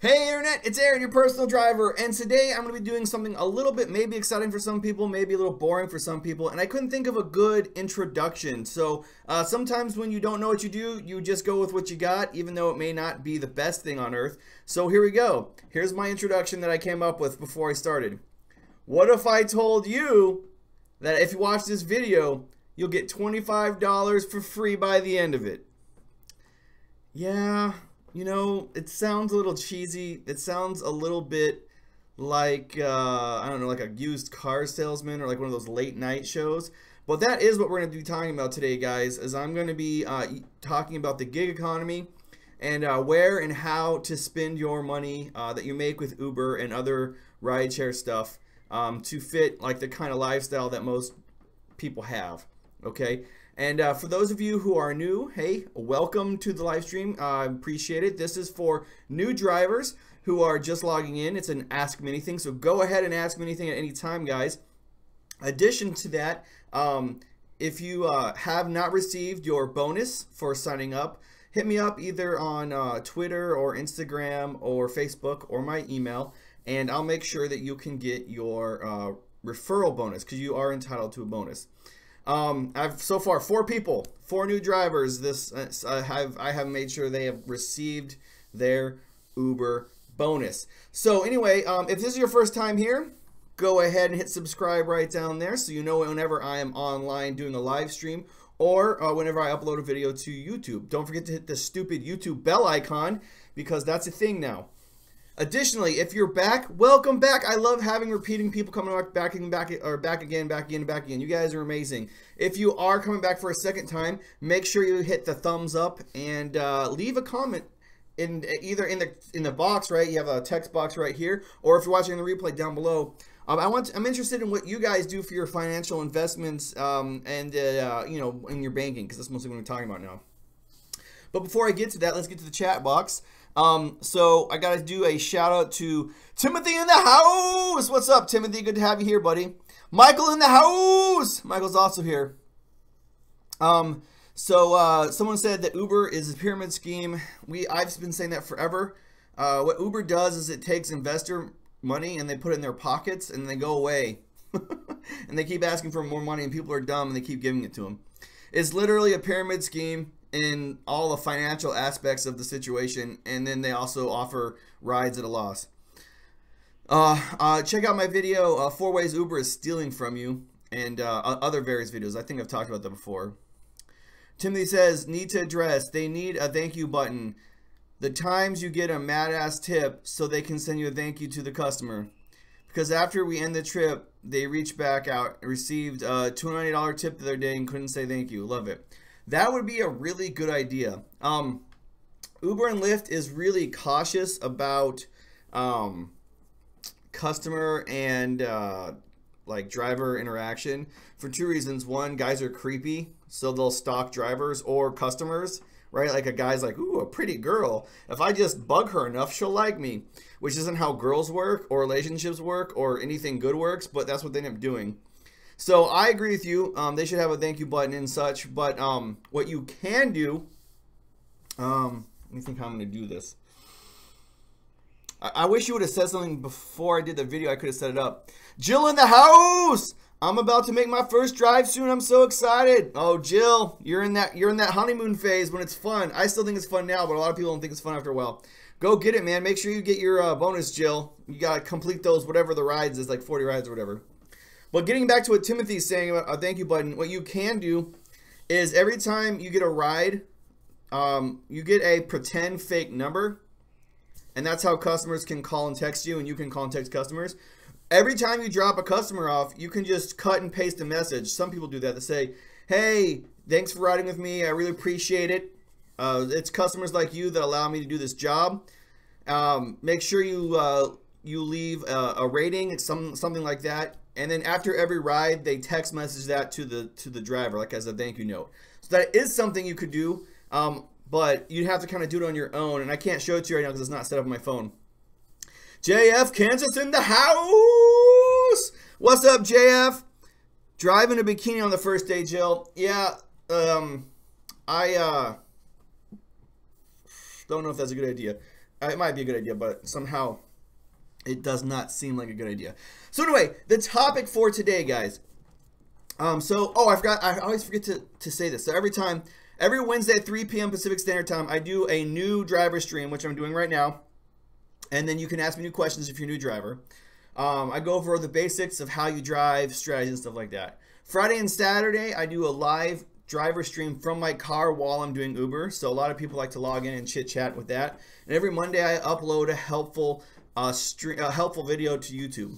Hey Internet, it's Aaron, your personal driver, and today I'm going to be doing something a little bit maybe exciting for some people, maybe a little boring for some people, and I couldn't think of a good introduction. So sometimes when you don't know what you do, you just go with what you got, even though it may not be the best thing on earth. So here we go. Here's my introduction that I came up with before I started. What if I told you that if you watch this video, you'll get $25 for free by the end of it? Yeah. You know, it sounds a little cheesy. It sounds a little bit like, I don't know, like a used car salesman or like one of those late night shows. But that is what we're going to be talking about today, guys, is I'm going to be talking about the gig economy and where and how to spend your money that you make with Uber and other rideshare stuff to fit like the kind of lifestyle that most people have, okay? And for those of you who are new, hey, welcome to the live stream. I appreciate it. This is for new drivers who are just logging in. It's an Ask Me Anything, so go ahead and ask me anything at any time, guys. Addition to that, if you have not received your bonus for signing up, hit me up either on Twitter or Instagram or Facebook or my email, and I'll make sure that you can get your referral bonus because you are entitled to a bonus. I've so far 4 people, 4 new drivers. I have made sure they have received their Uber bonus. So anyway, if this is your first time here, go ahead and hit subscribe right down there so you know whenever I am online doing a live stream or whenever I upload a video to YouTube. Don't forget to hit the stupid YouTube bell icon because that's a thing now. Additionally, if you're back, welcome back. I love having repeating people coming back again. You guys are amazing. If you are coming back for a second time, make sure you hit the thumbs up and leave a comment in either in the box, right? You have a text box right here, or if you're watching the replay down below. I'm interested in what you guys do for your financial investments and you know, in your banking, because that's mostly what we're talking about now. But before I get to that, let's get to the chat box. So I got to do a shout out to Timothy in the house. What's up, Timothy? Good to have you here, buddy. Michael in the house. Michael's also here. Someone said that Uber is a pyramid scheme. I've been saying that forever. What Uber does is it takes investor money and they put it in their pockets and they go away. And they keep asking for more money and people are dumb and they keep giving it to them. It's literally a pyramid scheme in all the financial aspects of the situation, and then they also offer rides at a loss. Check out my video, 4 Ways Uber is Stealing From You, and other various videos. I think I've talked about that before. Timothy says, need to address, they need a thank you button. The times you get a mad ass tip so they can send you a thank you to the customer. Because after we end the trip, they reached back out, received a $290 tip the other day and couldn't say thank you. Love it. That would be a really good idea. Uber and Lyft is really cautious about customer and like driver interaction for 2 reasons. One, guys are creepy, so they'll stalk drivers or customers, right? Like a guy's like, ooh, a pretty girl. If I just bug her enough, she'll like me, which isn't how girls work or relationships work or anything good works, but that's what they end up doing. So I agree with you. They should have a thank you button and such. But what you can do, let me think how I'm going to do this. I wish you would have said something before I did the video. I could have set it up. Jill in the house. I'm about to make my first drive soon. I'm so excited. Oh, Jill, you're in that honeymoon phase when it's fun. I still think it's fun now, but a lot of people don't think it's fun after a while. Go get it, man. Make sure you get your bonus, Jill. You got to complete those, whatever the rides is, like 40 rides or whatever. But getting back to what Timothy's saying about a thank you button, what you can do is every time you get a ride, you get a pretend fake number. And that's how customers can call and text you, and you can call and text customers. Every time you drop a customer off, you can just cut and paste a message. Some people do that. They say, hey, thanks for riding with me. I really appreciate it. It's customers like you that allow me to do this job. Make sure you leave a rating, something like that. And then after every ride, they text message that to the driver, like as a thank you note. So that is something you could do, but you'd have to kind of do it on your own. And I can't show it to you right now because it's not set up on my phone. JF Kansas in the house. What's up, JF? Driving a bikini on the first day, Jill. Yeah, I don't know if that's a good idea. it might be a good idea, but somehow it does not seem like a good idea. So anyway, the topic for today, guys. I always forget to say this. So every Wednesday at 3 p.m. Pacific Standard Time, I do a new driver stream, which I'm doing right now. And then you can ask me new questions if you're a new driver. I go over the basics of how you drive, strategies, and stuff like that. Friday and Saturday, I do a live driver stream from my car while I'm doing Uber. So a lot of people like to log in and chit chat with that. And every Monday, I upload a helpful video to YouTube.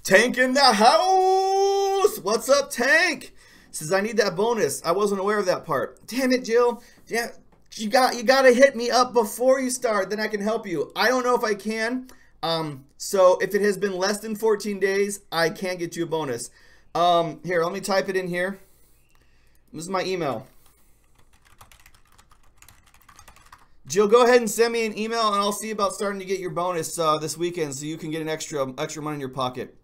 Tank in the house! What's up, Tank? Says I need that bonus. I wasn't aware of that part. Damn it, Jill. Yeah, you gotta hit me up before you start, then I can help you. I don't know if I can. So if it has been less than 14 days, I can't get you a bonus. Here, let me type it in here. This is my email. Jill, go ahead and send me an email, and I'll see about starting to get your bonus this weekend, so you can get an extra money in your pocket.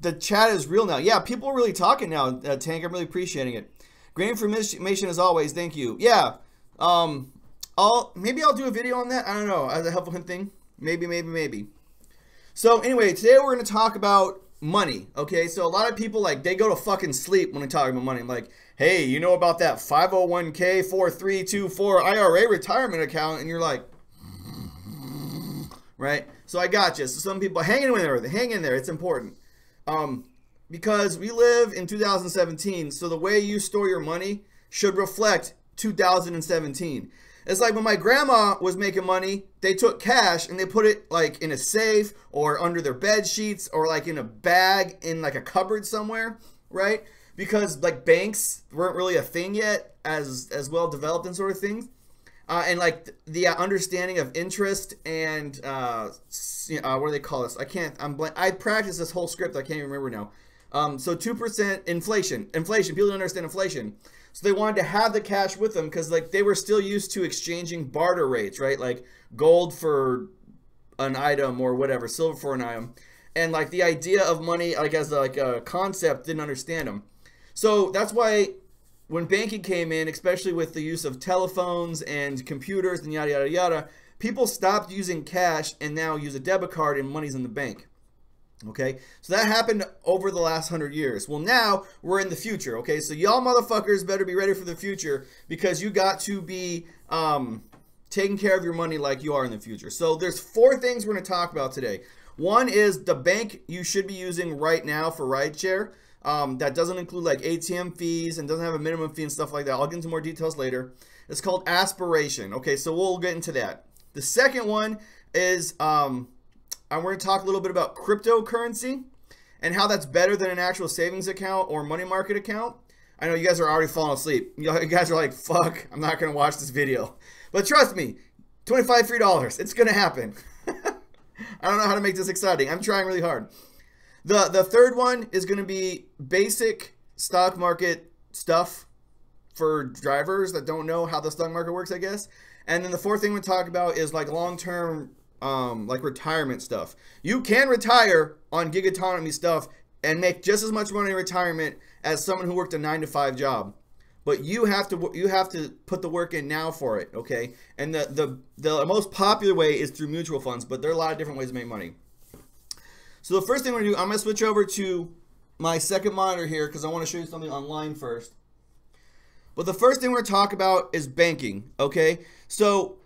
The chat is real now. Yeah, people are really talking now, Tank. I'm really appreciating it. Great information as always. Thank you. Yeah. Maybe I'll do a video on that. I don't know. As a helpful hint thing. Maybe. So anyway, today we're going to talk about money. Okay. So a lot of people, like, they go to fucking sleep when they talk about money. I'm like, hey, you know about that 501k 4324 IRA retirement account? And you're like, right? So I got you. So some people hang in there. It's important. Because we live in 2017, so the way you store your money should reflect 2017. It's like when my grandma was making money, they took cash and they put it like in a safe or under their bed sheets or like in a bag in like a cupboard somewhere, right? Because like banks weren't really a thing yet as well developed and sort of things. And like the understanding of interest and what do they call this? I practiced this whole script. I can't even remember now. So 2% inflation. People don't understand inflation. So they wanted to have the cash with them because like they were still used to exchanging barter rates, right? Like gold for an item or whatever, silver for an item. And like the idea of money, like as like a concept, didn't understand them. So that's why when banking came in, especially with the use of telephones and computers and yada, yada, yada, people stopped using cash and now use a debit card and money's in the bank. Okay, so that happened over the last 100 years. Well, now we're in the future. Okay, so y'all motherfuckers better be ready for the future because you got to be taking care of your money like you are in the future. So there's 4 things we're going to talk about today. One is the bank you should be using right now for RIDESHARE. That doesn't include like ATM fees and doesn't have a minimum fee and stuff like that. I'll get into more details later. It's called Aspiration. Okay, so we'll get into that. The second one is we're going to talk a little bit about cryptocurrency and how that's better than an actual savings account or money market account. I know you guys are already falling asleep. You guys are like, fuck, I'm not going to watch this video. But trust me, $25 free. It's going to happen. I don't know how to make this exciting. I'm trying really hard. The third one is going to be basic stock market stuff for drivers that don't know how the stock market works, I guess. And then the fourth thing we talk about is like long-term like retirement stuff. You can retire on gig economy stuff and make just as much money in retirement as someone who worked a 9-to-5 job. But you have to put the work in now for it, okay? And the most popular way is through mutual funds, but there are a lot of different ways to make money. So the first thing we're going to do, I'm going to switch over to my second monitor here because I want to show you something online first. But the first thing we're going to talk about is banking, okay? So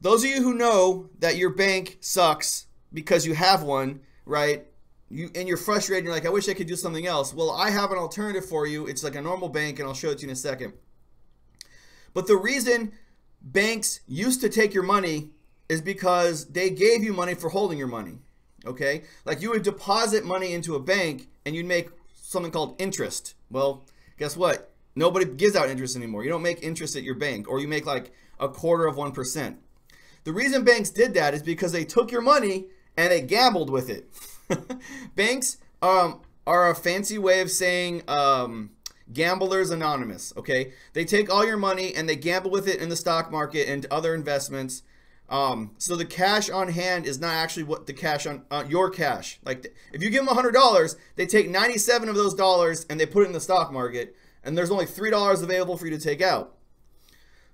those of you who know that your bank sucks because you have one, right? And you're frustrated, you're like, I wish I could do something else. Well, I have an alternative for you. It's like a normal bank, and I'll show it to you in a second. But the reason banks used to take your money is because they gave you money for holding your money. Okay, like you would deposit money into a bank and you'd make something called interest. Well, guess what? Nobody gives out interest anymore. You don't make interest at your bank, or you make like 1/4%. The reason banks did that is because they took your money and they gambled with it. Banks are a fancy way of saying Gamblers Anonymous. Okay, they take all your money and they gamble with it in the stock market and other investments. So the cash on hand is not actually what the cash on your cash. Like if you give them $100, they take 97 of those dollars and they put it in the stock market, and there's only $3 available for you to take out.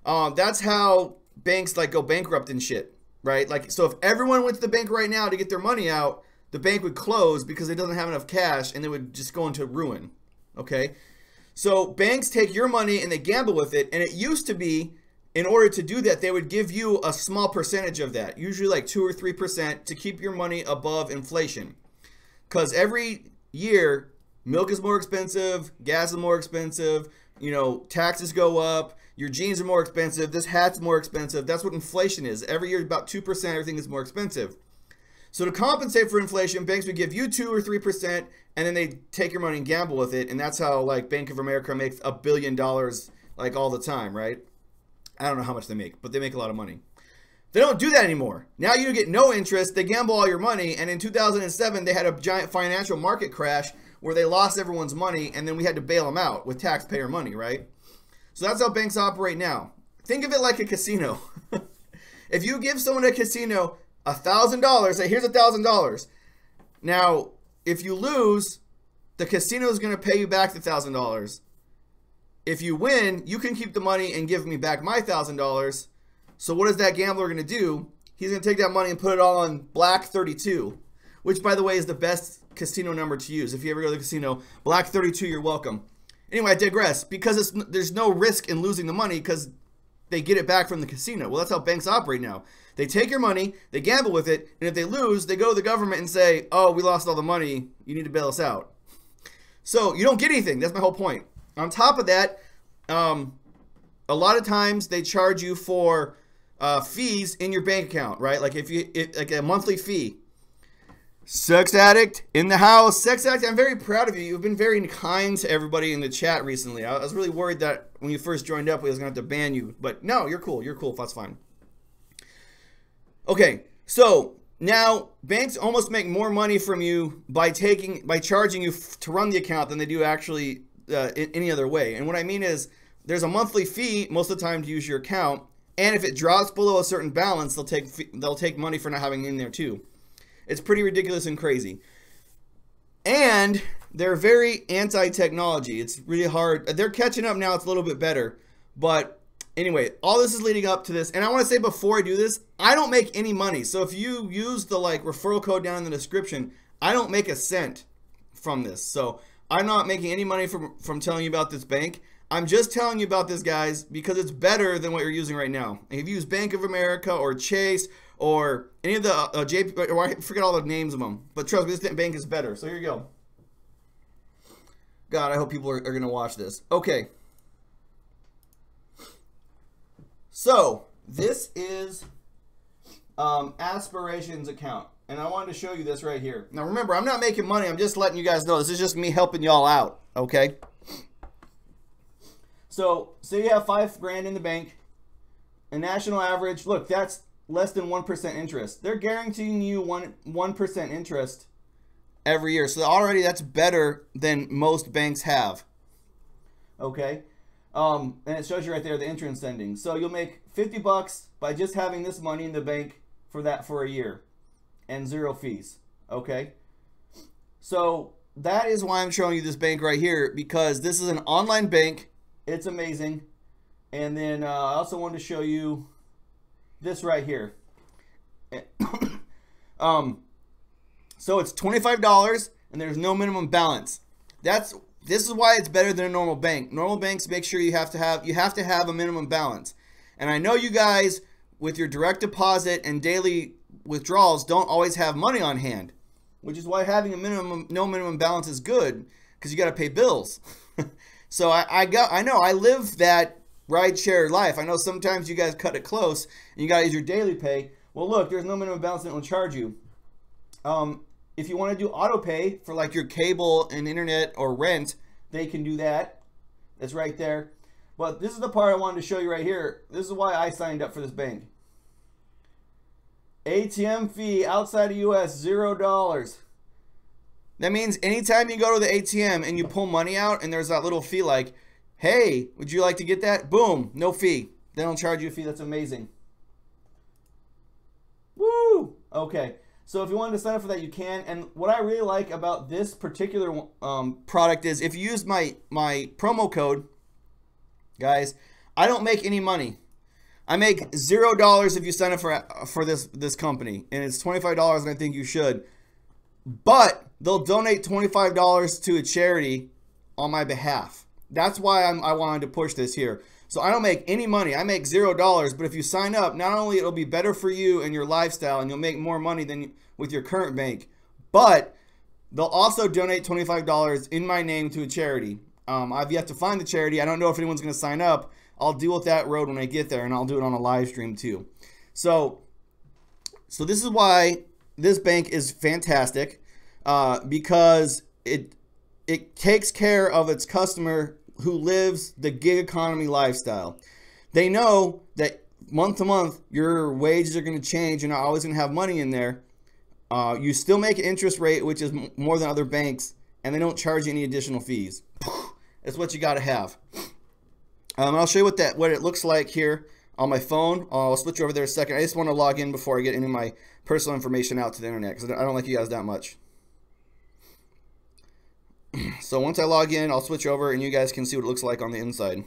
That's how banks like go bankrupt and shit, right? Like, so if everyone went to the bank right now to get their money out, the bank would close because it doesn't have enough cash and they would just go into ruin, okay? So banks take your money and they gamble with it, and it used to be, in order to do that, they would give you a small percentage of that, usually like 2 or 3%, to keep your money above inflation. Because every year, milk is more expensive, gas is more expensive, you know, taxes go up, your jeans are more expensive, this hat's more expensive. That's what inflation is. Every year, about 2%, everything is more expensive. So to compensate for inflation, banks would give you 2 or 3%, and then they take your money and gamble with it. And that's how, like, Bank of America makes $1 billion, like, all the time, right? I don't know how much they make, but they make a lot of money. They don't do that anymore. Now you get no interest. They gamble all your money. And in 2007, they had a giant financial market crash where they lost everyone's money, and then we had to bail them out with taxpayer money, right? So that's how banks operate now. Think of it like a casino. If you give someone at a casino $1,000, say, here's $1,000. Now, if you lose, the casino is going to pay you back the $1,000. If you win, you can keep the money and give me back my $1,000. So what is that gambler going to do? He's going to take that money and put it all on Black 32, which, by the way, is the best casino number to use. If you ever go to the casino, Black 32, you're welcome. Anyway, I digress, because there's no risk in losing the money because they get it back from the casino. Well, that's how banks operate now. They take your money, they gamble with it, and if they lose, they go to the government and say, oh, we lost all the money, you need to bail us out. So you don't get anything. That's my whole point. On top of that, a lot of times they charge you for fees in your bank account, right? Like like a monthly fee. Sex addict in the house. Sex addict, I'm very proud of you. You've been very kind to everybody in the chat recently. I was really worried that when you first joined up, we was going to have to ban you. But no, you're cool. You're cool. That's fine. Okay, so now banks almost make more money from you by charging you to run the account than they do actually in any other way. And what I mean is there's a monthly fee most of the time to use your account. And if it drops below a certain balance, they'll take money for not having it in there too. It's pretty ridiculous and crazy. And they're very anti-technology. It's really hard. They're catching up now. It's a little bit better. But anyway, all this is leading up to this. And I want to say before I do this, I don't make any money. So if you use the referral code down in the description, I don't make a cent from this. So I'm not making any money from telling you about this bank. I'm just telling you about this, guys, because it's better than what you're using right now. If you use Bank of America or Chase or any of the JP, or I forget all the names of them, but trust me, this bank is better. So here you go. God, I hope people are going to watch this. Okay. So this is Aspiration's account, and I wanted to show you this right here. Now remember, I'm not making money. I'm just letting you guys know. This is just me helping y'all out, okay? So say you have $5,000 in the bank, a national average. Look, that's less than 1% interest. They're guaranteeing you 1% interest every year. So already that's better than most banks have. Okay. And it shows you right there the interest ending. So you'll make 50 bucks by just having this money in the bank for a year and 0 fees. Okay. So that is why I'm showing you this bank right here, because this is an online bank. It's amazing. And then I also wanted to show you this right here. So it's $25 and there's no minimum balance. This is why it's better than a normal bank. Normal banks make sure you have to have a minimum balance. And I know you guys with your direct deposit and daily withdrawals don't always have money on hand, which is why having no minimum balance is good, because you got to pay bills. So I know I live that RIDESHARE life. I know sometimes you guys cut it close and you got to use your daily pay. Well, look, there's no minimum balance that will charge you. If you want to do auto pay for like your cable and internet or rent, they can do that. It's right there. But this is the part I wanted to show you right here. This is why I signed up for this bank. ATM fee outside of US, $0. That means anytime you go to the ATM and you pull money out and there's that little fee like, hey, would you like to get that? Boom, no fee. They don't charge you a fee. That's amazing. Woo! Okay, so if you wanted to sign up for that, you can. And what I really like about this particular product is if you use my promo code, guys, I don't make any money. I make $0 if you sign up for this company, and it's $25, and I think you should. But they'll donate $25 to a charity on my behalf. That's why I wanted to push this here. So I don't make any money. I make $0. But if you sign up, not only it'll be better for you and your lifestyle, and you'll make more money than with your current bank, but they'll also donate $25 in my name to a charity. I've yet to find the charity. I don't know if anyone's going to sign up. I'll deal with that road when I get there, and I'll do it on a live stream too. So this is why this bank is fantastic, because it takes care of its customer who lives the gig economy lifestyle. They know that month to month your wages are going to change. You're not always going to have money in there. You still make an interest rate, which is more than other banks, and they don't charge you any additional fees. It's what you got to have. I'll show you what it looks like here on my phone. I'll switch over there a second. I just want to log in before I get any of my personal information out to the internet, because I don't like you guys that much. So once I log in, I'll switch over and you guys can see what it looks like on the inside.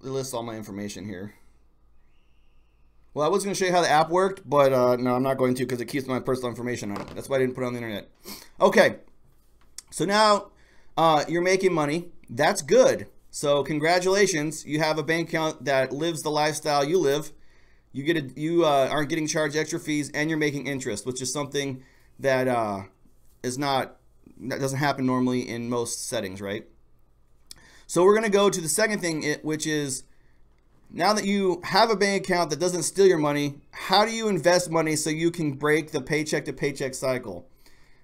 It lists all my information here. Well, I was going to show you how the app worked, but no, I'm not going to, because it keeps my personal information on it. That's why I didn't put it on the internet. Okay, so now you're making money. That's good. So congratulations, you have a bank account that lives the lifestyle you live. You aren't getting charged extra fees, and you're making interest, which is something that that doesn't happen normally in most settings, right? So we're going to go to the second thing, which is, now that you have a bank account that doesn't steal your money, how do you invest money so you can break the paycheck to paycheck cycle?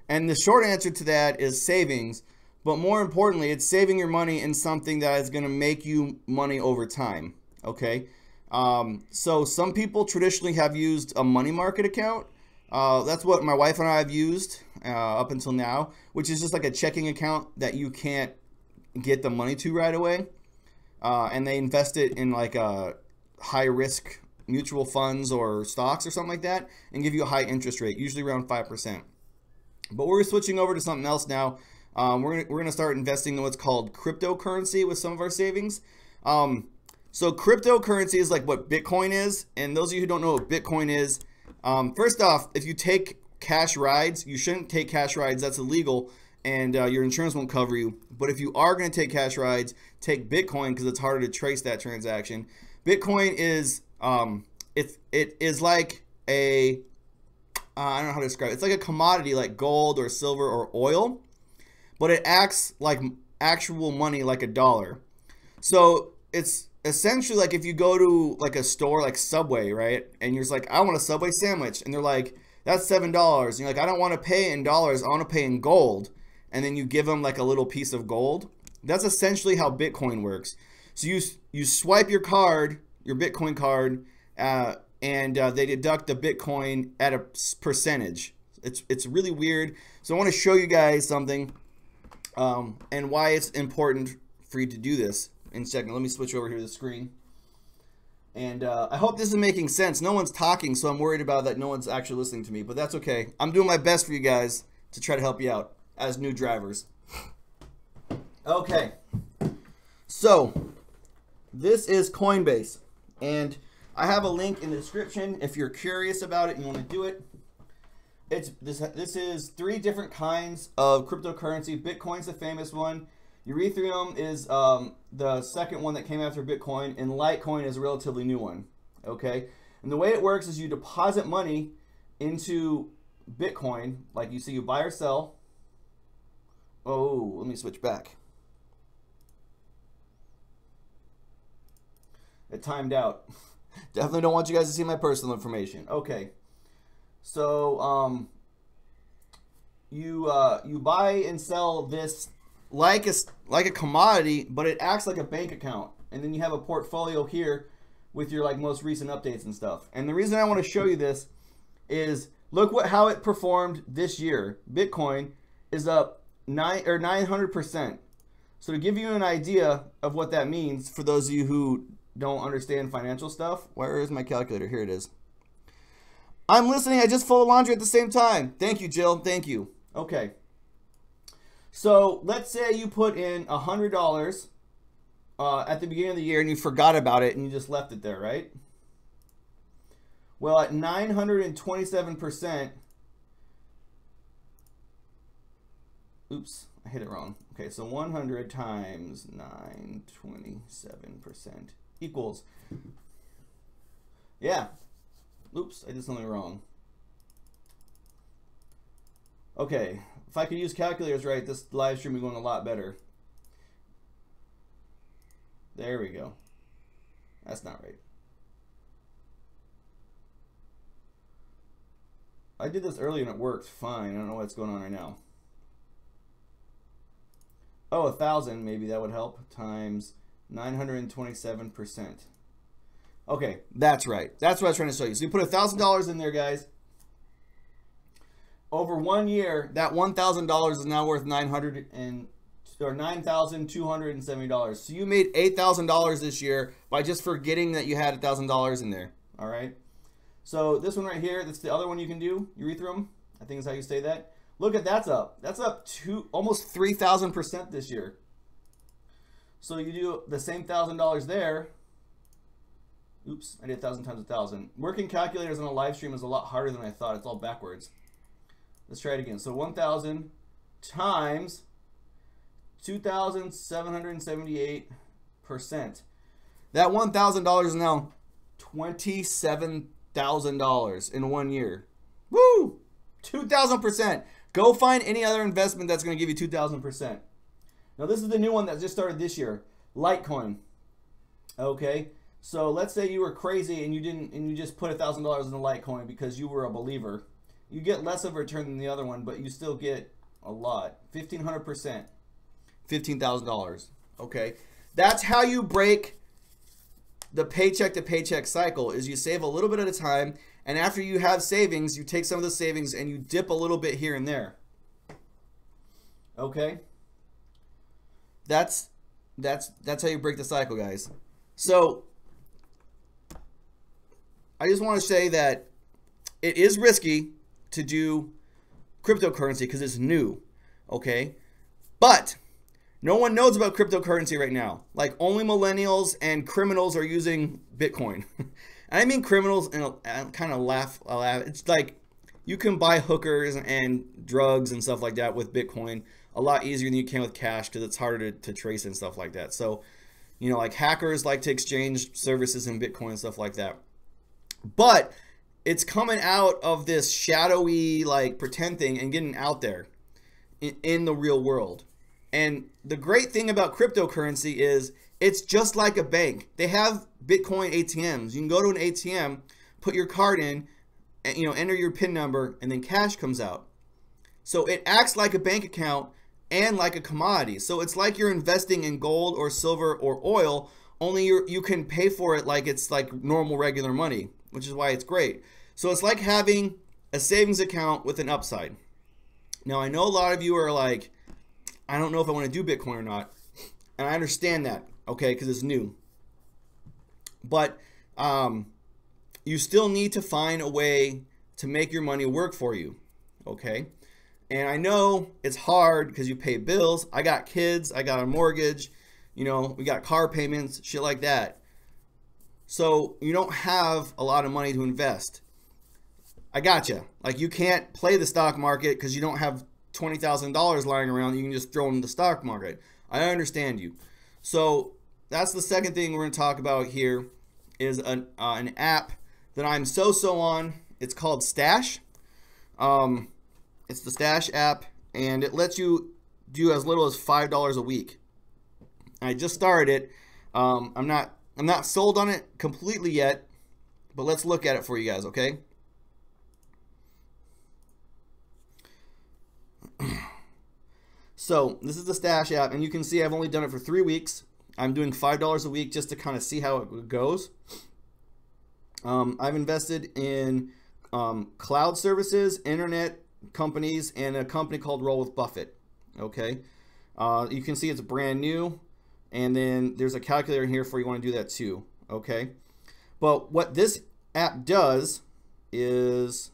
And the short answer to that is savings. But more importantly, it's saving your money in something that is going to make you money over time. Okay. So some people traditionally have used a money market account. That's what my wife and I have used up until now, which is just like a checking account that you can't get the money to right away. And they invest it in like a high risk mutual funds or stocks or something like that, and give you a high interest rate, usually around 5%. But we're switching over to something else now. We're gonna start investing in what's called cryptocurrency with some of our savings. So cryptocurrency is like what Bitcoin is, and those of you who don't know what Bitcoin is, first off, if you take cash rides, you shouldn't take cash rides. That's illegal, and your insurance won't cover you. But if you are going to take cash rides, take Bitcoin, because it's harder to trace that transaction. Bitcoin is it is like a I don't know how to describe it. It's like a commodity like gold or silver or oil, but it acts like actual money, like a dollar. So it's essentially like if you go to like a store like Subway, right? And you're just like, I want a Subway sandwich. And they're like, that's $7. And you're like, I don't want to pay in dollars. I want to pay in gold. And then you give them like a little piece of gold. That's essentially how Bitcoin works. So you swipe your card, your Bitcoin card, and they deduct the Bitcoin at a percentage. It's really weird. So I want to show you guys something and why it's important for you to do this in a second. Let me switch over here to the screen. And I hope this is making sense. No one's talking, so I'm worried about that no one's actually listening to me, but that's okay. I'm doing my best for you guys to try to help you out as new drivers. Okay, so this is Coinbase, and I have a link in the description if you're curious about it and you want to do it. This is 3 different kinds of cryptocurrency. Bitcoin's the famous one. Ethereum is the second one that came after Bitcoin, and Litecoin is a relatively new one. Okay, and the way it works is you deposit money into Bitcoin, like you see, you buy or sell. Oh, let me switch back. It timed out. Definitely don't want you guys to see my personal information. Okay, so you buy and sell this like a commodity, but it acts like a bank account, and then you have a portfolio here with your like most recent updates and stuff. And the reason I want to show you this is look how it performed this year. Bitcoin is up 900%. So to give you an idea of what that means for those of you who don't understand financial stuff, where is my calculator? Here it is. I'm listening. I just folded laundry at the same time. Thank you, Jill. Thank you. Okay. So let's say you put in $100 at the beginning of the year and you forgot about it and you just left it there, right? Well, at 927%, oops, I hit it wrong. Okay, so 100 times 927% equals, yeah, oops, I did something wrong. Okay, if I could use calculators right, this live stream would be going a lot better. There we go. That's not right. I did this earlier and it worked fine. I don't know what's going on right now. Oh, 1,000, maybe that would help, times 927%. Okay, that's right. That's what I was trying to show you. So you put $1,000 in there, guys. Over 1 year, that $1,000 is now worth $9,270. So you made $8,000 this year by just forgetting that you had $1,000 in there. All right. So this one right here, that's the other one you can do, Urethrum. I think is how you say that. Look at that's up. That's up to almost 3,000% this year. So you do the same $1,000 there. Oops, I did 1,000 times 1,000. Working calculators on a live stream is a lot harder than I thought. It's all backwards. Let's try it again. So 1,000 times 2,778%. That $1,000 is now $27,000 in 1 year. Woo! 2,000%. Go find any other investment that's going to give you 2,000%. Now this is the new one that just started this year, Litecoin. Okay, so let's say you were crazy and you just put $1,000 in the Litecoin because you were a believer. You get less of a return than the other one, but you still get a lot. 1,500%, $15,000. Okay, that's how you break the paycheck to paycheck cycle. Is you save a little bit at a time. And after you have savings, you take some of the savings and you dip a little bit here and there. Okay? That's how you break the cycle, guys. So I just want to say that it is risky to do cryptocurrency because it's new. Okay? But no one knows about cryptocurrency right now. Like only millennials and criminals are using Bitcoin. And I mean criminals, and I kind of laugh. It's like you can buy hookers and drugs and stuff like that with Bitcoin a lot easier than you can with cash because it's harder to trace and stuff like that. So, you know, like hackers like to exchange services in Bitcoin and stuff like that. But it's coming out of this shadowy, like pretend thing and getting out there in the real world. And the great thing about cryptocurrency is it's just like a bank. They have Bitcoin ATMs. You can go to an ATM, put your card in, and, you know, enter your PIN number, and then cash comes out. So it acts like a bank account and like a commodity. So it's like you're investing in gold or silver or oil, only you can pay for it like it's like normal regular money, which is why it's great. So it's like having a savings account with an upside. Now I know a lot of you are like, I don't know if I want to do Bitcoin or not. And I understand that, okay, because it's new. But you still need to find a way to make your money work for you, okay? And I know it's hard because you pay bills. I got kids, I got a mortgage, you know, we got car payments, shit like that. So you don't have a lot of money to invest. I gotcha. Like you can't play the stock market because you don't have $20,000 lying around that you can just throw in the stock market. I understand you. So that's the second thing we're going to talk about here is an app that I'm so on. It's called Stash. It's the Stash app, and it lets you do as little as $5 a week. I just started it. I'm not sold on it completely yet, but let's look at it for you guys, okay? So this is the Stash app, and you can see I've only done it for 3 weeks. I'm doing $5 a week just to kind of see how it goes. I've invested in cloud services, internet companies, and a company called Roll with Buffett. Okay, you can see it's brand new, and then there's a calculator in here for you want to do that too. Okay, but what this app does is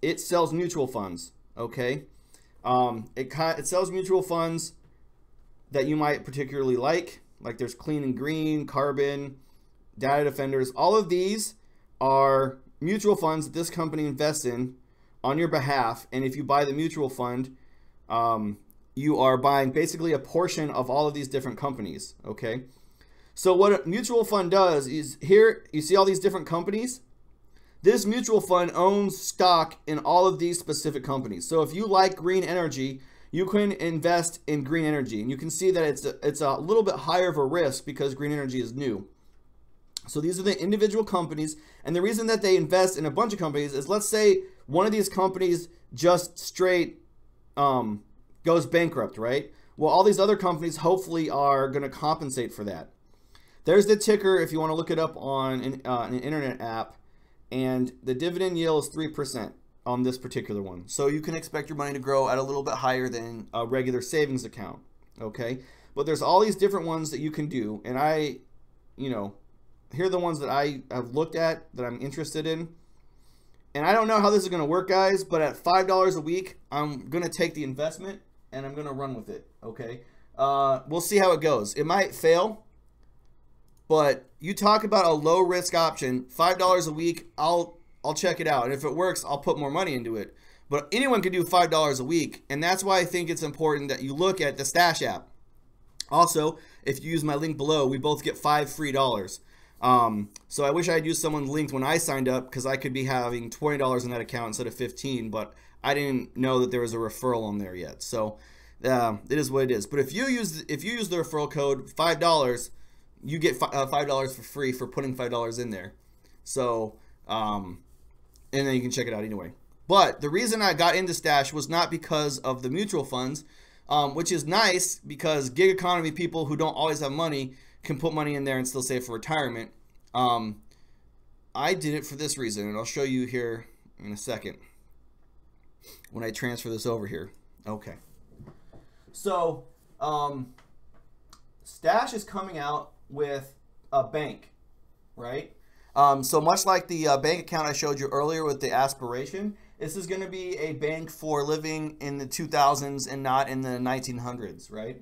it sells mutual funds. Okay, it sells mutual funds that you might particularly like there's Clean and Green, Carbon, Data Defenders. All of these are mutual funds that this company invests in on your behalf, and if you buy the mutual fund, you are buying basically a portion of all of these different companies. Okay, so what a mutual fund does is, here you see all these different companies. This mutual fund owns stock in all of these specific companies. So if you like green energy, you can invest in green energy, and you can see that it's a little bit higher of a risk because green energy is new. So these are the individual companies, and the reason that they invest in a bunch of companies is, let's say one of these companies just straight goes bankrupt, right? Well, all these other companies hopefully are going to compensate for that. There's the ticker if you want to look it up on an internet app, and the dividend yield is 3% on this particular one. So you can expect your money to grow at a little bit higher than a regular savings account, okay? But there's all these different ones that you can do, and here are the ones that I have looked at that I'm interested in. And I don't know how this is going to work, guys, but at $5 a week, I'm going to take the investment and I'm going to run with it, okay? We'll see how it goes. It might fail, but you talk about a low risk option, $5 a week, I'll check it out. And if it works, I'll put more money into it. But anyone can do $5 a week, and that's why I think it's important that you look at the Stash app. Also, if you use my link below, we both get $5 free. So I wish I had used someone's link when I signed up, because I could be having $20 in that account instead of $15, but I didn't know that there was a referral on there yet. So it is what it is. But if you use the referral code $5, you get $5 for free for putting $5 in there. So and then you can check it out anyway. But the reason I got into Stash was not because of the mutual funds, which is nice because gig economy people who don't always have money can put money in there and still save for retirement. I did it for this reason, and I'll show you here in a second when I transfer this over here. Okay. So Stash is coming out with a bank, right? So much like the bank account I showed you earlier with the Aspiration, this is going to be a bank for living in the 2000s and not in the 1900s, right?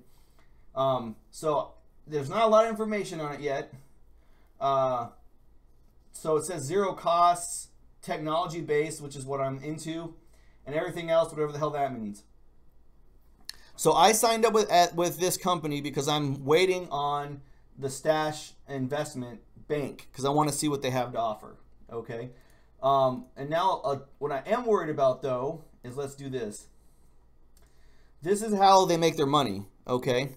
So there's not a lot of information on it yet. So it says zero costs, technology based, which is what I'm into, and everything else, whatever the hell that means. So I signed up with this company because I'm waiting on the Stash investment bank because I want to see what they have to offer. Okay. And now what I am worried about though is, let's do this. This is how they make their money. Okay.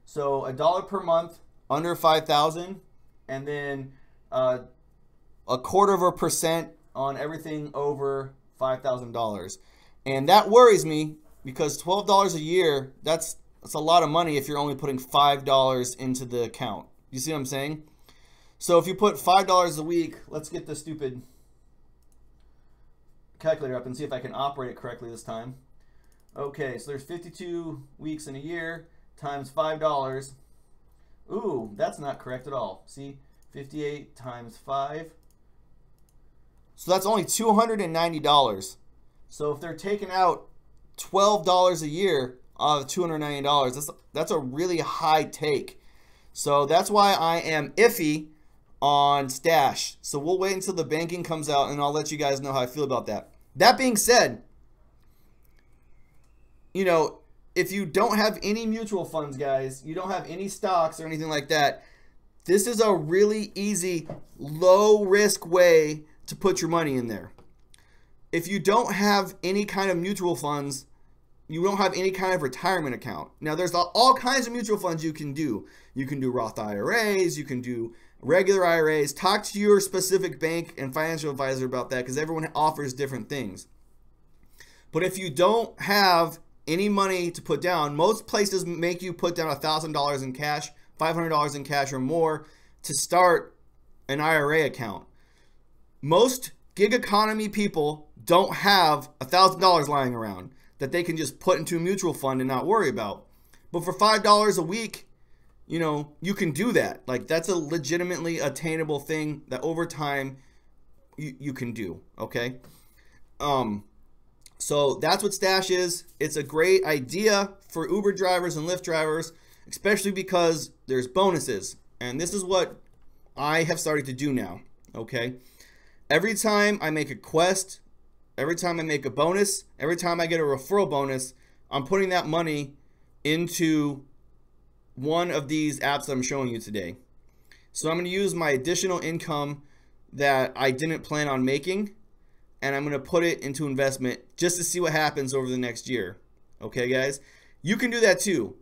So $1 per month under 5,000, and then a 0.25% on everything over $5,000. And that worries me because $12 a year, that's a lot of money if you're only putting $5 into the account. You see what I'm saying? So if you put $5 a week, let's get the stupid calculator up and see if I can operate it correctly this time. Okay, so there's 52 weeks in a year times $5. Ooh, that's not correct at all. See, 58 times 5. So that's only $290. So if they're taking out $12 a year of $290, that's a really high take. So that's why I am iffy on Stash. So we'll wait until the banking comes out and I'll let you guys know how I feel about that. That being said, if you don't have any mutual funds, guys, you don't have any stocks or anything like that, this is a really easy, low risk way to put your money in there. If you don't have any kind of mutual funds, you don't have any kind of retirement account. Now, there's all kinds of mutual funds you can do. You can do Roth IRAs, you can do regular IRAs. Talk to your specific bank and financial advisor about that because everyone offers different things. But if you don't have any money to put down, most places make you put down $1,000 in cash, $500 in cash or more to start an IRA account. Most gig economy people don't have $1,000 lying around that they can just put into a mutual fund and not worry about. But for $5 a week, you can do that. Like, that's a legitimately attainable thing that over time you can do, okay? So that's what Stash is. It's a great idea for Uber drivers and Lyft drivers, especially because there's bonuses. And this is what I have started to do now, okay? Every time I make a quest, every time I make a bonus, every time I get a referral bonus, I'm putting that money into one of these apps that I'm showing you today. So I'm going to use my additional income that I didn't plan on making, and I'm going to put it into investment just to see what happens over the next year. Okay, guys? You can do that too.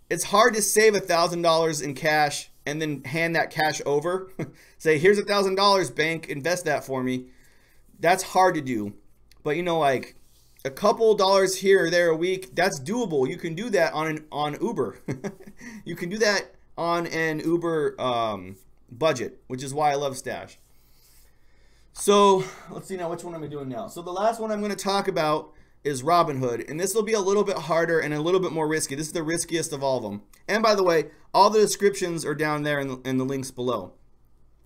It's hard to save $1,000 in cash and then hand that cash over. Say, here's $1,000, bank, invest that for me. That's hard to do. But you know, like a couple dollars here or there a week, that's doable. You can do that on Uber. You can do that on an Uber budget, which is why I love Stash. So let's see now which one I'm doing now. So the last one I'm going to talk about is Robinhood, and this will be a little bit harder and a little bit more risky. This is the riskiest of all of them. And by the way, all the descriptions are down there in the links below.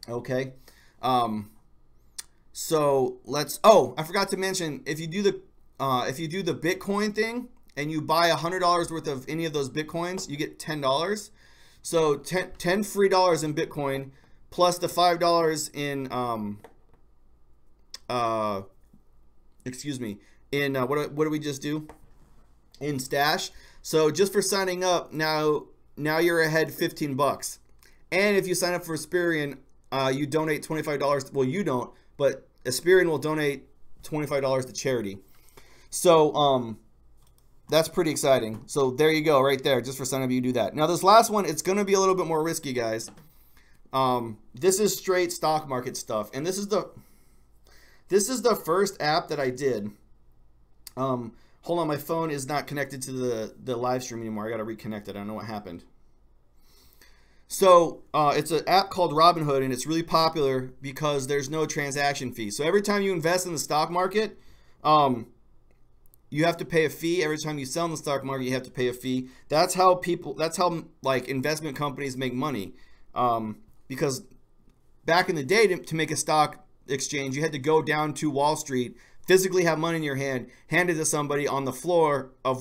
Okay. So let's. Oh, I forgot to mention, if you do the Bitcoin thing and you buy $100 worth of any of those Bitcoins, you get $10. So 10 free dollars in Bitcoin plus the $5 in excuse me, in what do we just do? In Stash. So just for signing up, now you're ahead 15 bucks. And if you sign up for Aspiration, you donate $25. Well, you don't, but Aspiration will donate $25 to charity. So that's pretty exciting. So there you go, right there. Just for signing up, you do that. Now this last one, it's gonna be a little bit more risky, guys. This is straight stock market stuff, and this is the first app that I did. Hold on, my phone is not connected to the live stream anymore. I gotta reconnect it. I don't know what happened. So it's an app called Robinhood, and it's really popular because there's no transaction fee. So every time you invest in the stock market, you have to pay a fee. Every time you sell in the stock market, you have to pay a fee. That's how like investment companies make money. Because back in the day, to make a stock exchange, you had to go down to Wall Street, physically have money in your hand, hand it to somebody on the floor of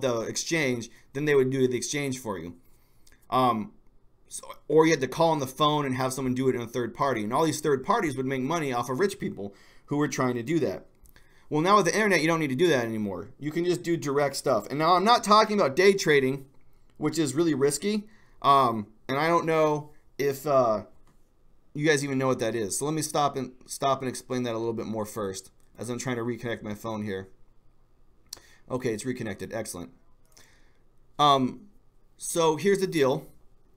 the exchange, then they would do the exchange for you. Or you had to call on the phone and have someone do it in a third party. And all these third parties would make money off of rich people who were trying to do that. Well, now with the internet, you don't need to do that anymore. You can just do direct stuff. And now I'm not talking about day trading, which is really risky. And I don't know if you guys even know what that is. So let me stop and explain that a little bit more first, as I'm trying to reconnect my phone here. Okay, it's reconnected. Excellent. So here's the deal,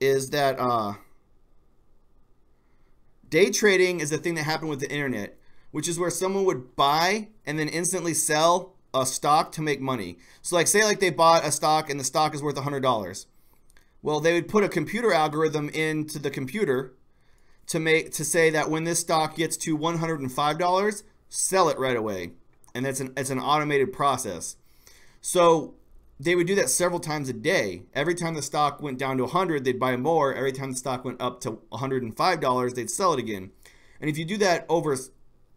is that day trading is the thing that happened with the internet, which is where someone would buy and then instantly sell a stock to make money. So like, say like they bought a stock and the stock is worth $100. Well, they would put a computer algorithm into the computer to say that when this stock gets to $105, sell it right away. And it's an automated process. So they would do that several times a day. Every time the stock went down to 100, they'd buy more. Every time the stock went up to $105, they'd sell it again. And if you do that over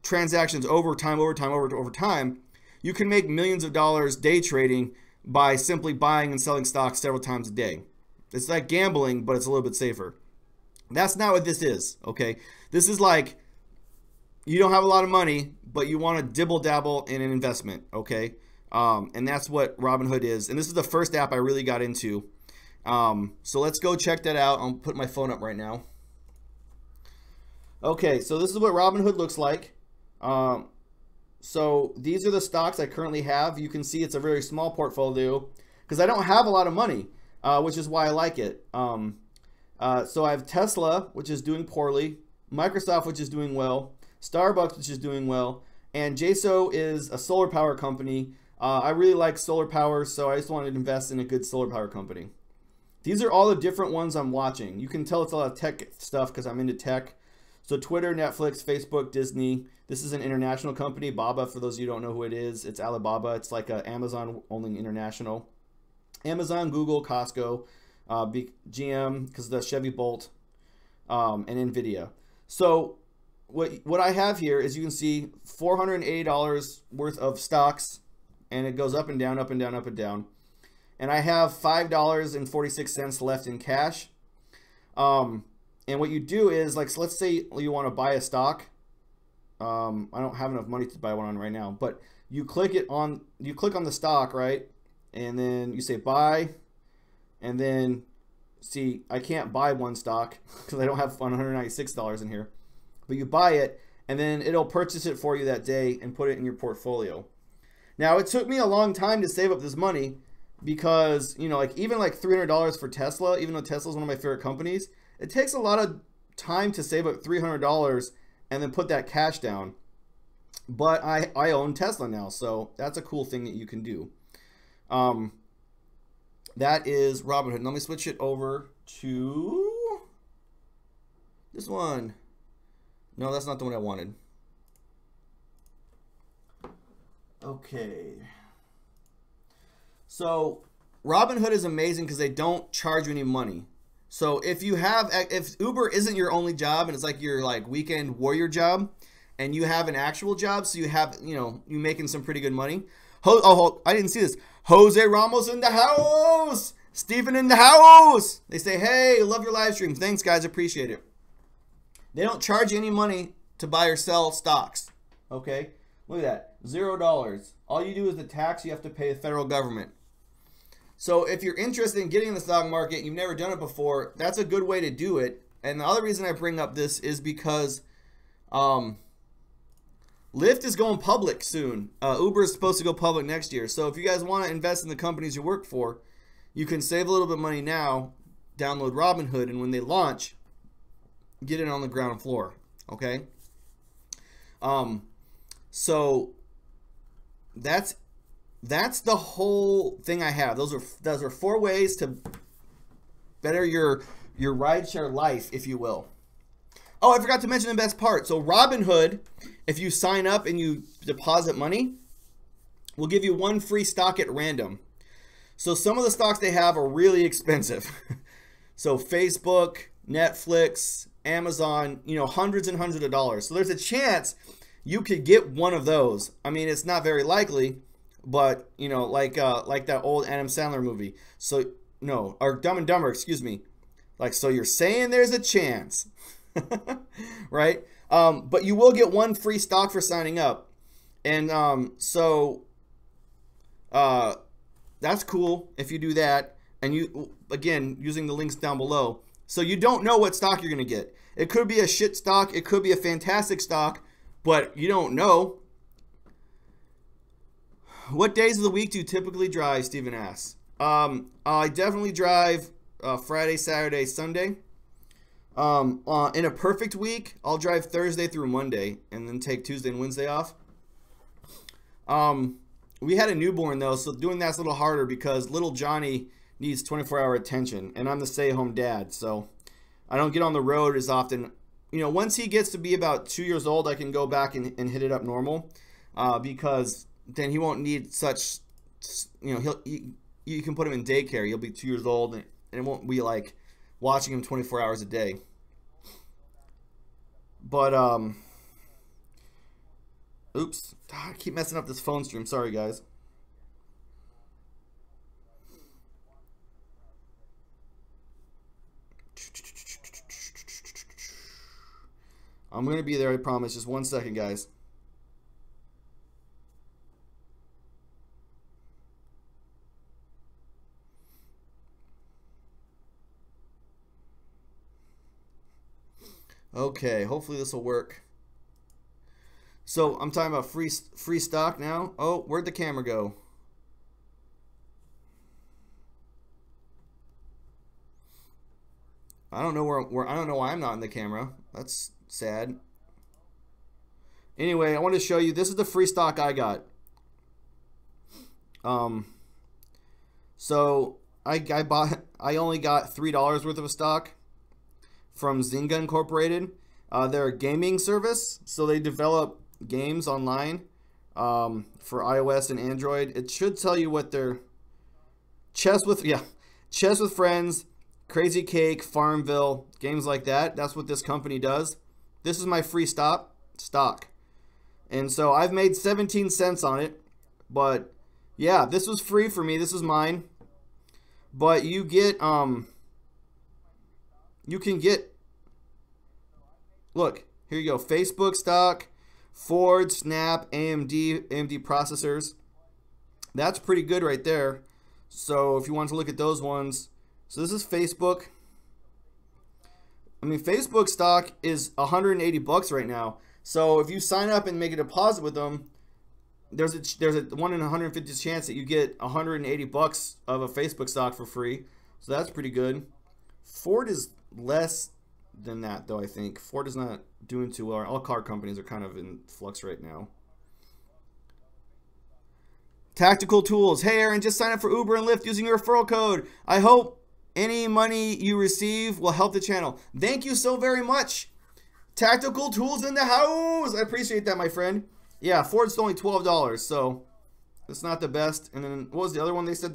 transactions over time, you can make millions of dollars day trading by simply buying and selling stocks several times a day. It's like gambling, but it's a little bit safer. That's not what this is, okay? This is like, you don't have a lot of money, but you want to dibble dabble in an investment, okay? And that's what Robinhood is. And this is the first app I really got into. So let's go check that out. I'll put my phone up right now. Okay, so this is what Robinhood looks like. So these are the stocks I currently have. You can see it's a very small portfolio because I don't have a lot of money, which is why I like it. So I have Tesla, which is doing poorly, Microsoft, which is doing well, Starbucks, which is doing well, and JSO is a solar power company. I really like solar power, so I just wanted to invest in a good solar power company. These are all the different ones I'm watching. You can tell it's a lot of tech stuff because I'm into tech. So Twitter, Netflix, Facebook, Disney. This is an international company. Baba, for those of you who don't know who it is, it's Alibaba. It's like a Amazon only international. Amazon, Google, Costco, GM, because the Chevy Bolt, and Nvidia. So what I have here is, you can see $480 worth of stocks, and it goes up and down, up and down, up and down. And I have $5.46 left in cash. And what you do is, like, so let's say you want to buy a stock. I don't have enough money to buy one on right now, but you click on the stock, right? And then you say buy, and then see, I can't buy one stock because I don't have $196 in here. But you buy it, and then it'll purchase it for you that day and put it in your portfolio. Now, it took me a long time to save up this money because, you know, like even like $300 for Tesla, even though Tesla's one of my favorite companies, it takes a lot of time to save up $300 and then put that cash down. But I own Tesla now, so that's a cool thing that you can do. That is Robinhood. Let me switch it over to this one. No, that's not the one I wanted. Okay. So Robinhood is amazing because they don't charge you any money. So if Uber isn't your only job and it's like your like weekend warrior job, and you have an actual job, so you have, you know, you making some pretty good money. I didn't see this. Jose Ramos in the house. Stephen in the house. They say, hey, love your live stream. Thanks, guys. Appreciate it. They don't charge you any money to buy or sell stocks. Okay? Look at that. $0. All you do is the tax you have to pay the federal government. So if you're interested in getting in the stock market, you've never done it before, that's a good way to do it. And the other reason I bring up this is because Lyft is going public soon. Uber is supposed to go public next year. So if you guys want to invest in the companies you work for, you can save a little bit of money now, download Robinhood, and when they launch, get it on the ground floor. Okay? So that's the whole thing I have. Those are 4 ways to better your rideshare life, if you will. Oh, I forgot to mention the best part. So Robinhood, if you sign up and you deposit money, will give you 1 free stock at random. So some of the stocks they have are really expensive. So Facebook, Netflix, Amazon, you know, hundreds and hundreds of dollars. So there's a chance you could get one of those. I mean, it's not very likely, but you know, like that old Adam Sandler movie. So no, or Dumb and Dumber, excuse me. Like, so you're saying there's a chance, right? But you will get 1 free stock for signing up, and that's cool if you do that. And you, again, using the links down below. So you don't know what stock you're gonna get. It could be a shit stock. It could be a fantastic stock, but you don't know. What days of the week do you typically drive? Steven asks. I definitely drive Friday, Saturday, Sunday. In a perfect week, I'll drive Thursday through Monday and then take Tuesday and Wednesday off. We had a newborn though, so doing that's a little harder because little Johnny needs 24-hour attention, and I'm the stay-at-home dad, so I don't get on the road as often. You know, once he gets to be about 2 years old, I can go back and hit it up normal, because then he won't need such, you know, you can put him in daycare. He'll be 2 years old, and it won't be like watching him 24 hours a day. But oops, I keep messing up this phone stream. Sorry, guys. I'm gonna be there, I promise. Just 1 second, guys. Okay, hopefully this will work. So I'm talking about free stock now. Oh, where'd the camera go? I don't know where I don't know why I'm not in the camera. That's sad. Anyway, I want to show you. This is the free stock I got. So I only got $3 worth of a stock from Zynga Incorporated. They're a gaming service, so they develop games online for iOS and Android. It should tell you what they're Chess with Friends, Crazy Cake, Farmville, games like that. That's what this company does. This is my free stock. And so I've made 17 cents on it. But yeah, this was free for me. This is mine. But you get, you can get, look, here you go. Facebook stock, Ford, Snap, AMD processors. That's pretty good right there. So if you want to look at those ones, so this is Facebook. I mean, Facebook stock is 180 bucks right now. So if you sign up and make a deposit with them, there's a 1 in 150 chance that you get 180 bucks of a Facebook stock for free. So that's pretty good. Ford is less than that, though, I think. Ford is not doing too well. All car companies are kind of in flux right now. Tactical Tools. Hey, Aaron, just sign up for Uber and Lyft using your referral code. I hope any money you receive will help the channel. Thank you so very much. Tactical Tools in the house. I appreciate that, my friend. Yeah, Ford's only $12, so it's not the best. And then what was the other one they said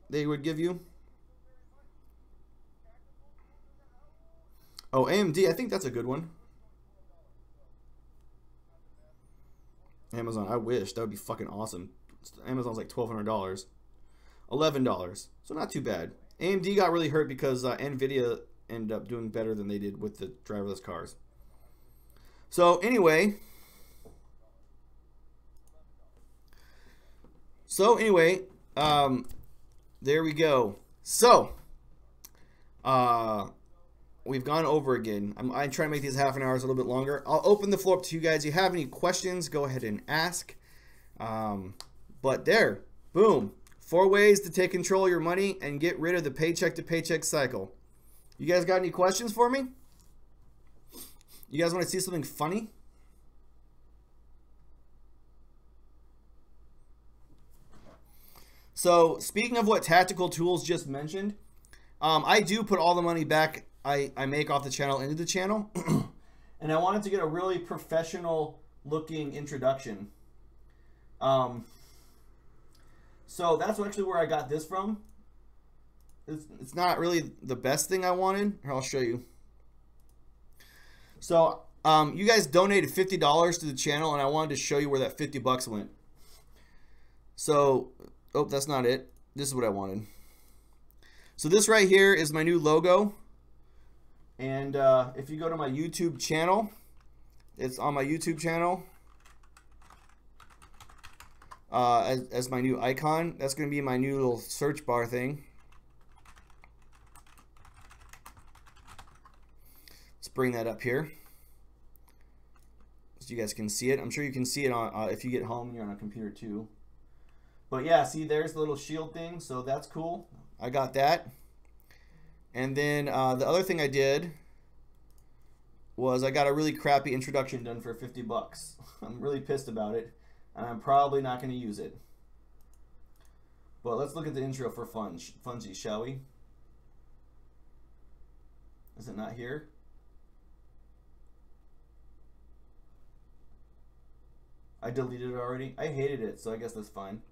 they would give you? Oh, AMD. I think that's a good one. Amazon. I wish. That would be fucking awesome. Amazon's like $1,200. $11. So not too bad. AMD got really hurt because NVIDIA ended up doing better than they did with the driverless cars. So anyway, there we go. So, we've gone over again. I'm trying to make these half an hour a little bit longer. I'll open the floor up to you guys. If you have any questions, go ahead and ask. But there, boom. 4 ways to take control of your money and get rid of the paycheck to paycheck cycle. You guys got any questions for me? You guys want to see something funny? So, speaking of what Tactical Tools just mentioned, I do put all the money back I make off the channel into the channel. And I wanted to get a really professional looking introduction. So that's actually where I got this from. It's not really the best thing I wanted. Here, I'll show you. So you guys donated $50 to the channel, and I wanted to show you where that 50 bucks went. So, oh, that's not it. This is what I wanted. So this right here is my new logo. And if you go to my YouTube channel, it's on my YouTube channel. As my new icon. That's going to be my new little search bar thing. Let's bring that up here so you guys can see it. I'm sure you can see it on if you get home and you're on a computer too. But yeah, see, there's the little shield thing, so that's cool. I got that. And then the other thing I did was I got a really crappy introduction done for 50 bucks. I'm really pissed about it. And I'm probably not going to use it. But let's look at the intro for funsies, shall we? Is it not here? I deleted it already. I hated it, so I guess that's fine.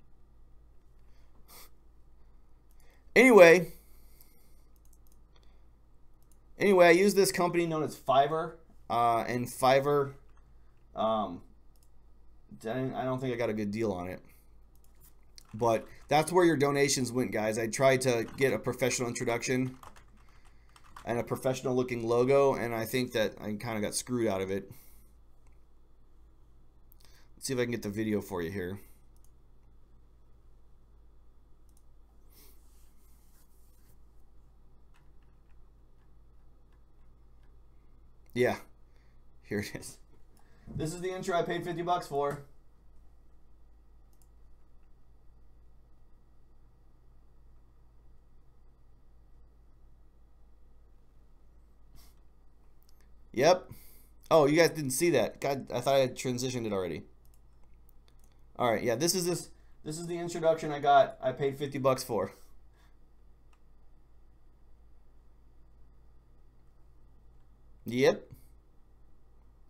Anyway, I use this company known as Fiverr. And Fiverr... I don't think I got a good deal on it. But that's where your donations went, guys. I tried to get a professional introduction and a professional looking logo, and I think that I kind of got screwed out of it. Let's see if I can get the video for you here. Yeah, here it is. This is the intro I paid 50 bucks for. Yep. Oh, you guys didn't see that. God, I thought I had transitioned it already. All right, yeah, this is the introduction I paid 50 bucks for. Yep.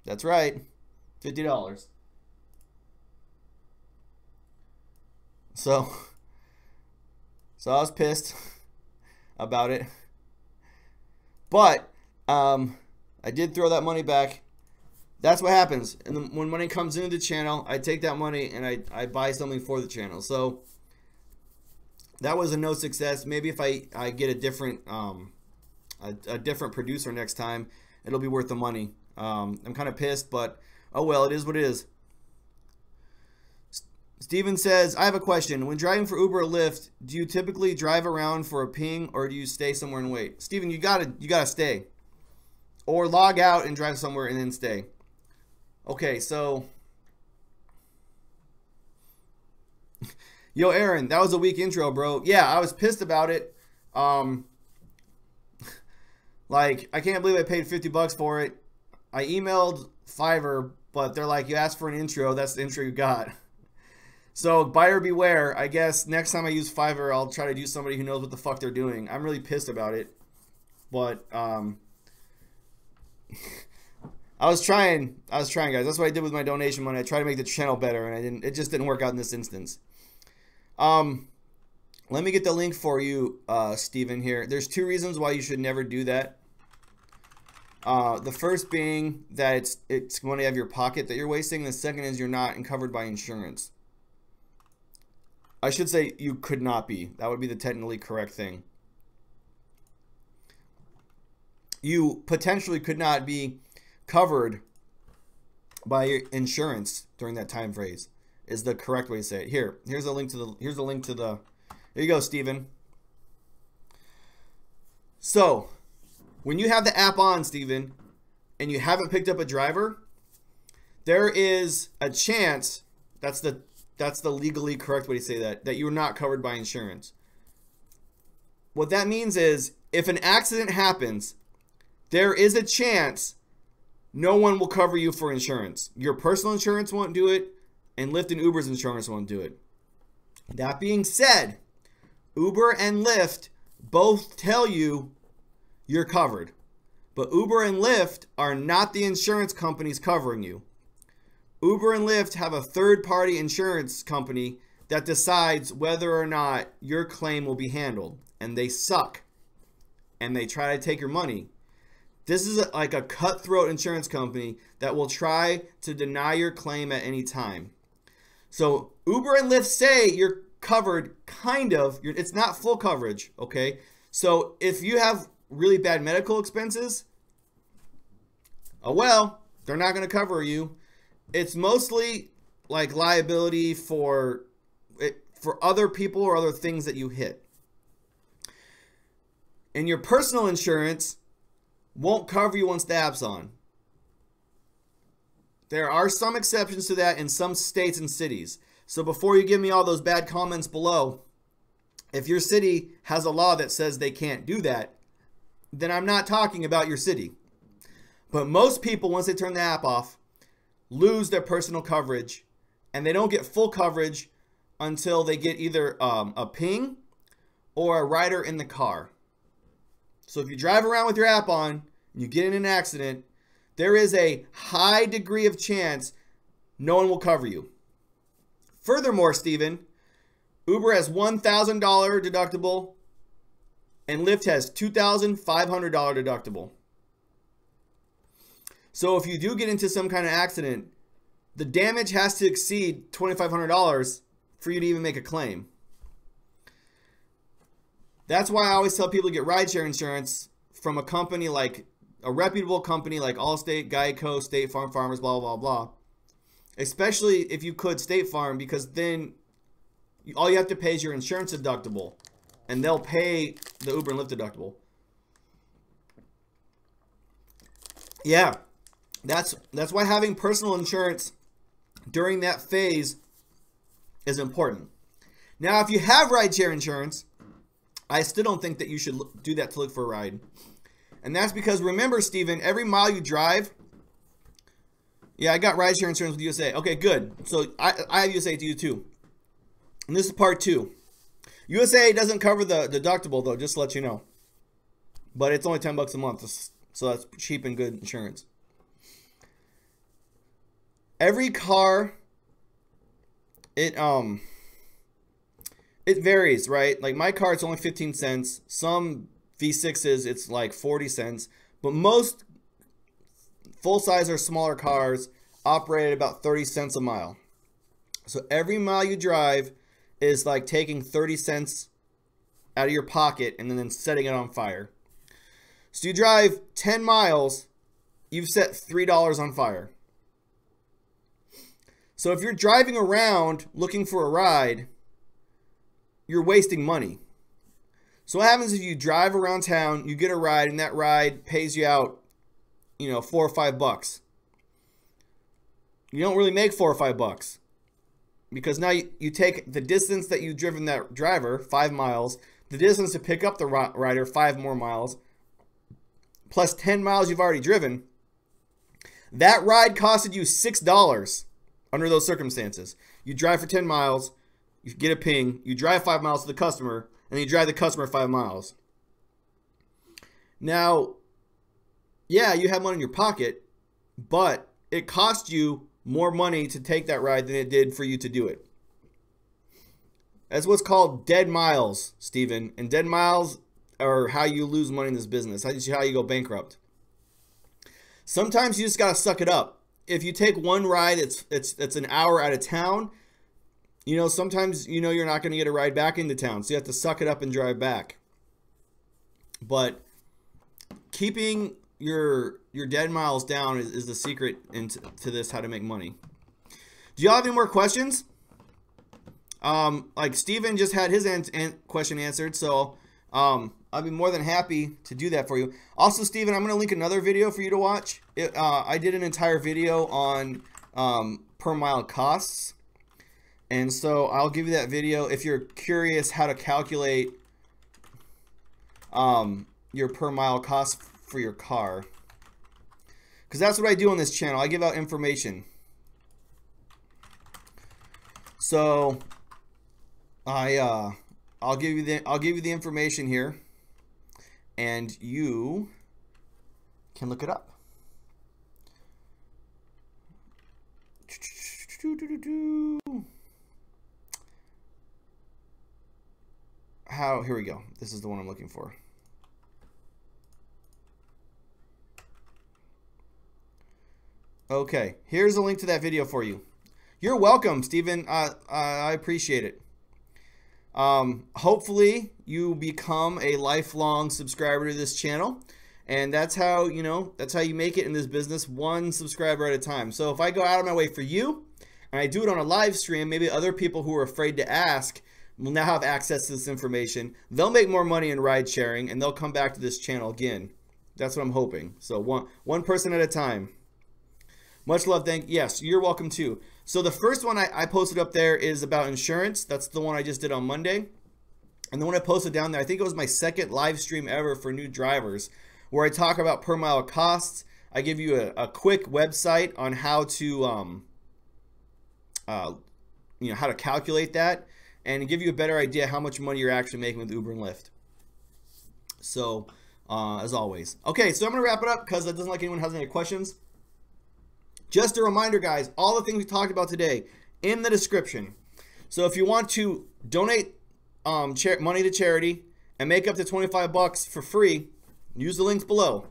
That's right. $50. So I was pissed about it. But I did throw that money back. That's what happens. And then when money comes into the channel, I take that money and I buy something for the channel. So that was a no success. Maybe if I get a different different producer next time, it'll be worth the money. I'm kind of pissed, but oh well, it is what it is. Steven says, I have a question. When driving for Uber or Lyft, do you typically drive around for a ping or do you stay somewhere and wait? Steven, you gotta stay. Or log out and drive somewhere and then stay. Okay, so yo, Aaron, that was a weak intro, bro. Yeah, I was pissed about it. Like, I can't believe I paid $50 for it. I emailed Fiverr, but they're like, you asked for an intro, that's the intro you got. So buyer beware. I guess next time I use Fiverr, I'll try to use somebody who knows what the fuck they're doing. I'm really pissed about it, but I was trying, guys. That's what I did with my donation money. I tried to make the channel better, and it just didn't work out in this instance. Let me get the link for you, Steven, here. There's 2 reasons why you should never do that. The first being that it's money out of your pocket that you're wasting. The second is you're not covered by insurance. I should say you could not be. That would be the technically correct thing. You potentially could not be covered by your insurance during that time phrase is the correct way to say it. Here's a link to the here you go, Steven. So when you have the app on, Steven, and you haven't picked up a driver, there is a chance, that's the legally correct way to say that you're not covered by insurance. What that means is if an accident happens, there is a chance no one will cover you for insurance. Your personal insurance won't do it, and Lyft and Uber's insurance won't do it. That being said, Uber and Lyft both tell you you're covered. But Uber and Lyft are not the insurance companies covering you. Uber and Lyft have a third-party insurance company that decides whether or not your claim will be handled. And they suck. And they try to take your money. This is like a cutthroat insurance company that will try to deny your claim at any time. So Uber and Lyft say you're covered, kind of. It's not full coverage, okay? So if you have really bad medical expenses, oh well, they're not going to cover you. It's mostly like liability for other people or other things that you hit. And your personal insurance won't cover you once the app's on. There are some exceptions to that in some states and cities. So before you give me all those bad comments below, if your city has a law that says they can't do that, then I'm not talking about your city. But most people, once they turn the app off, lose their personal coverage, and they don't get full coverage until they get either a ping or a rider in the car. So if you drive around with your app on and you get in an accident, there is a high degree of chance no one will cover you. Furthermore, Steven, Uber has $1,000 deductible and Lyft has $2,500 deductible. So if you do get into some kind of accident, the damage has to exceed $2,500 for you to even make a claim. That's why I always tell people to get rideshare insurance from a company like a reputable company like Allstate, Geico, State Farm, Farmers, blah, blah, blah. Especially if you could State Farm, because then all you have to pay is your insurance deductible and they'll pay the Uber and Lyft deductible. Yeah. That's why having personal insurance during that phase is important. Now, if you have rideshare insurance, I still don't think that you should do that to look for a ride. And that's because, remember, Steven, every mile you drive... Yeah, I got rideshare insurance with USA. Okay, good. So I have USA to you too. And this is part 2. USA doesn't cover the deductible, though, just to let you know. But it's only $10 a month, so that's cheap and good insurance. Every car, it varies, right? Like my car, it's only 15 cents. Some V6s, it's like 40 cents. But most full-size or smaller cars operate at about 30 cents a mile. So every mile you drive is like taking 30 cents out of your pocket and then setting it on fire. So you drive 10 miles, you've set $3 on fire. So if you're driving around looking for a ride, you're wasting money. So what happens if you drive around town, you get a ride, and that ride pays you out, you know, $4 or $5. You don't really make $4 or $5 because now you take the distance that you've driven that driver, 5 miles, the distance to pick up the rider, 5 more miles, plus 10 miles you've already driven. That ride costed you $6 under those circumstances. You drive for 10 miles, you get a ping, you drive 5 miles to the customer, and then you drive the customer 5 miles. Now, yeah, you have money in your pocket, but it cost you more money to take that ride than it did for you to do it. That's what's called dead miles, Steven. And dead miles are how you lose money in this business. That's how you go bankrupt. Sometimes you just got to suck it up. If you take one ride, it's an hour out of town, you know, sometimes you know you're not going to get a ride back into town. So you have to suck it up and drive back. But keeping your dead miles down is the secret to this, how to make money. Do y'all have any more questions? Like Steven just had his question answered, so I'll be more than happy to do that for you. Also, Steven, I'm going to link another video for you to watch. I did an entire video on per mile costs, and so I'll give you that video if you're curious how to calculate your per mile cost for your car, because that's what I do on this channel. I give out information. So I'll give you the information here, and you can look it up. Here we go. This is the one I'm looking for. Okay, here's a link to that video for you. You're welcome, Steven. I appreciate it. Hopefully you become a lifelong subscriber to this channel, and that's how you make it in this business, one subscriber at a time. So if I go out of my way for you and I do it on a live stream, maybe other people who are afraid to ask will now have access to this information. They'll make more money in ride sharing, and they'll come back to this channel again. That's what I'm hoping. So one person at a time. Much love. Yes, you're welcome too. So the first one I posted up there is about insurance. That's the one I just did on Monday. And the one I posted down there, I think it was my second live stream ever for new drivers, where I talk about per mile costs. I give you a quick website on how to how to calculate that, and give you a better idea how much money you're actually making with Uber and Lyft. So as always. Okay, so I'm gonna wrap it up because it doesn't like anyone has any questions. Just a reminder, guys, all the things we talked about today in the description. So if you want to donate money to charity and make up to $25 for free, use the links below.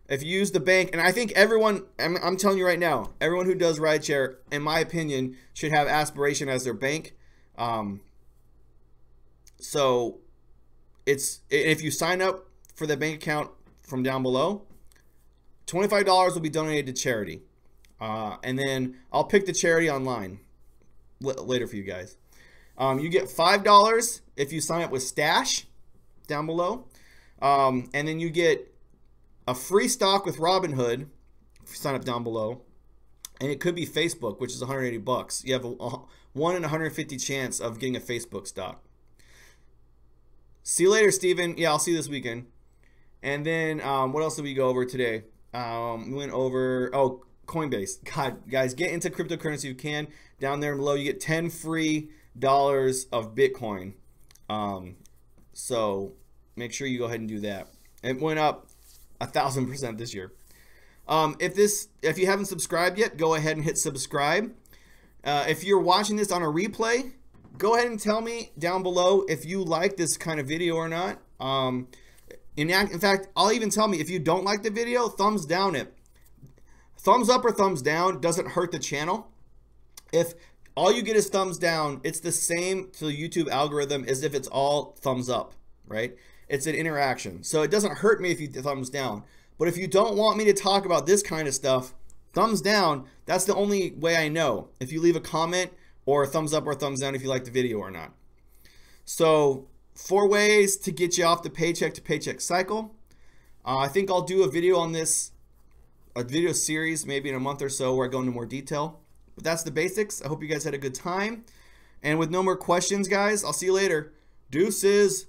If you use the bank, and I think everyone, I'm telling you right now, everyone who does rideshare, in my opinion, should have Aspiration as their bank. So if you sign up for the bank account from down below, $25 will be donated to charity. And then I'll pick the charity online later for you guys. You get $5 if you sign up with Stash down below. And then you get a free stock with Robinhood if you sign up down below. And it could be Facebook, which is $180. You have a 1 in 150 chance of getting a Facebook stock. See you later, Steven. Yeah, I'll see you this weekend. And then what else did we go over today? We went over, Coinbase. God, guys, get into cryptocurrency if you can. Down there below, you get 10 free dollars of Bitcoin. So make sure you go ahead and do that. It went up 1,000% this year. If you haven't subscribed yet, go ahead and hit subscribe. If you're watching this on a replay, go ahead and tell me down below if you like this kind of video or not. In fact, I'll even tell me if you don't like the video, thumbs down it. Thumbs up or thumbs down doesn't hurt the channel. If all you get is thumbs down, it's the same to the YouTube algorithm as if it's all thumbs up, right? It's an interaction. So it doesn't hurt me if you thumbs down. But if you don't want me to talk about this kind of stuff, thumbs down, that's the only way I know. If you leave a comment, or thumbs up or thumbs down if you like the video or not. So 4 ways to get you off the paycheck to paycheck cycle. I think I'll do a video on this, a video series maybe in a month or so where I go into more detail. But that's the basics. I hope you guys had a good time. And with no more questions, guys, I'll see you later. Deuces.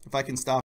If I can stop.